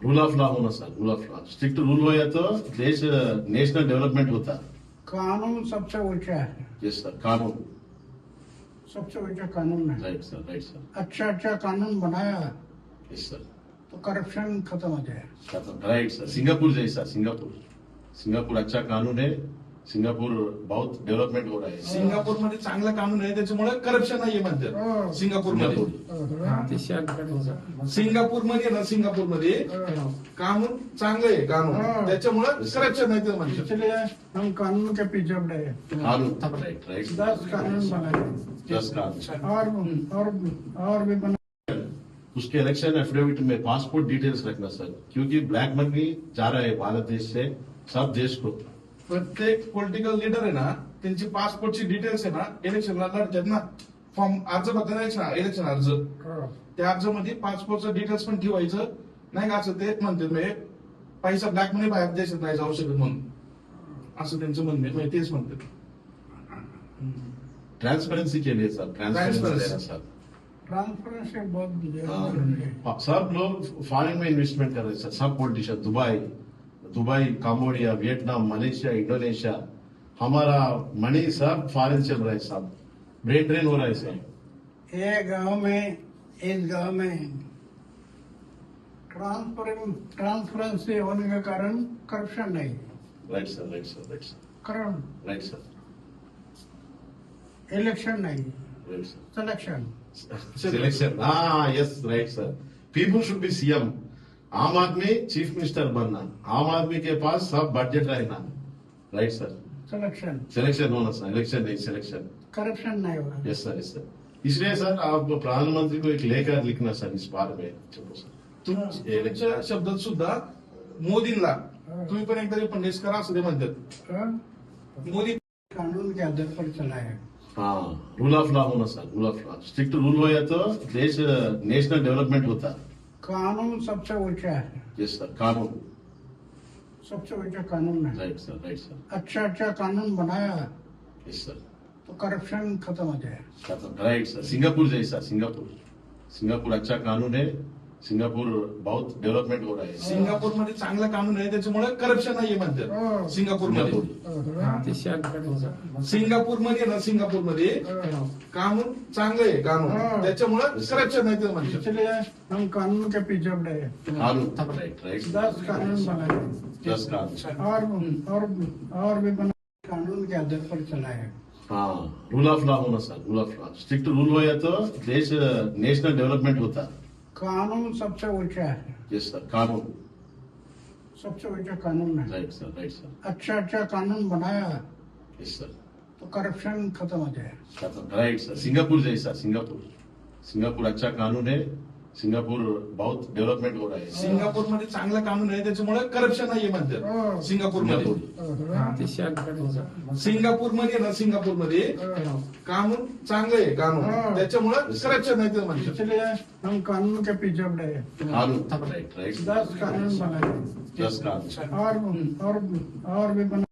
Rule of law होना sir, rule of law strict rule हो या तो देश नेशनल डेवलपमेंट होता। कानून सबसे ऊंचा है। यस सर, कानून सबसे ऊंचा कानून है। Right sir, right sir. अच्छा अच्छा कानून बनाया यस सर, तो करप्शन खत्म हो जाए। Right sir. सिंगापुर जैसा, सिंगापुर अच्छा कानून है। सिंगापुर बहुत डेव्हलपमेंट हो रहा है। सिंगापूरमध्ये चांगलं कानून आहे त्याच्यामुळे करप्शन नाहीये म्हणतात सिंगापूरमध्ये. सिंगापूरमध्ये ना सिंगापूरमध्ये कानून चांगलं आहे कानून त्याच्यामुळे करप्शन नाही ते म्हणतात. इसलिए हम कानून के पीछे पड़े हैं। कानून राइट, राइट। 10 कानून बनाए 10 कानून और भी बना। उसके इलेक्शन एफिडेविट में पासपोर्ट डिटेल्स रखना सर, क्योंकि ब्लैक मनी जा रहा है भारत देश से सब देश को। प्रत्येक पॉलिटिकल लीडर आहे ना त्यांची पासपोर्टची डिटेल्स आहे ना इलेक्शनला लढतात ना फॉर्म अर्ज भरताना इलेक्शन अर्ज त्या अर्जामध्ये पासपोर्टचं डिटेल्स पण ठेवायचं नाही का असं ते म्हणतात म्हणजे पैसा ब्लॅक मनी बाहेर देशात नाही जाऊ शकत म्हणून असं त्यांचं म्हणणं आहे तेच म्हणतात. ट्रांसपेरेंसी के लिए सर, ट्रांसपेरेंसी सर। ट्रांसपेरेंसी बहुत जरूरी है। सब लोग फॉरेन में इन्वेस्टमेंट कर रहे हैं सर, सब politician. Dubai, Cambodia, Vietnam, Malaysia, Indonesia, हमारा मनी सब फॉरेन चल रहा है, सब ब्रेन ड्रेन हो रहा है सर। ये गांव में इस गांव में ट्रांसपेरेंसी होने के कारण करप्शन नहीं। Right sir, right sir, right sir, करम राइट सर, इलेक्शन नहीं, राइट सर। सिलेक्शन। हाँ yes, right sir. People should be CM. आम आदमी चीफ मिनिस्टर बनना, आम आदमी के पास सब बजट रहना। Right sir. सिलेक्शन होना सर, इलेक्शन नहीं, सिलेक्शन। करप्शन नहीं होगा। Yes sir, yes sir. इसलिए सर आप प्रधानमंत्री को एक लेकर लिखना सर इस बारे में। चलो सर। तुमच्या शब्दात सुद्धा मोदींना तुम्ही पण एकदा रिकमेंड करा असं ते म्हणतात. मोदी कानून के आधार पर चला है। हाँ, रूल ऑफ लॉ होना sir, rule of law strict rule हो या तो देश नेशनल डेवलपमेंट होता। कानून सबसे ऊंचा है। यस सर, कानून सबसे ऊंचा कानून है। Right sir, right sir. अच्छा अच्छा कानून बनाया यस सर, तो करप्शन खत्म हो जाए। Right sir. सिंगापुर जैसा, सिंगापुर अच्छा कानून है। सिंगापुर बहुत डेव्हलपमेंट हो रहा है। सिंगापूरमध्ये चांगलं कानून आहे त्याच्यामुळे करप्शन नाहीये म्हणतात सिंगापूरमध्ये. सिंगापूरमध्ये ना सिंगापूरमध्ये कानून चांगलं आहे कानून त्याच्यामुळे करप्शन नाही ते म्हणतात. इसलिए हम कानून के पीछे पड़े हैं। कानून राइट, राइट। 10 कानून बनाए 10 कानून और भी बना। कानून के आधार पर चला है। हाँ, रूल ऑफ लॉ होना sir, rule of law strict rule हो या तो देश नेशनल डेवलपमेंट होता। कानून सबसे ऊंचा है। यस सर, कानून सबसे ऊंचा कानून है। Right sir, right sir. अच्छा अच्छा कानून बनाया यस सर, तो करप्शन खत्म हो जाए। Right sir. सिंगापुर जैसा, सिंगापुर अच्छा कानून है। सिंगापुर बहुत डेव्हलपमेंट हो रहा है। सिंगापूरमध्ये चांगलं कानून आहे त्याच्यामुळे करप्शन नाहीये म्हणतात सिंगापूरमध्ये. सिंगापूरमध्ये ना सिंगापूरमध्ये कानून चांगलं आहे कानून त्याच्यामुळे करप्शन नाही ते म्हणतात. इसलिए हम कानून के पीछे पड़े हैं। कानून राइट, राइट। 10 कानून बनाए 10 कानून और भी बना।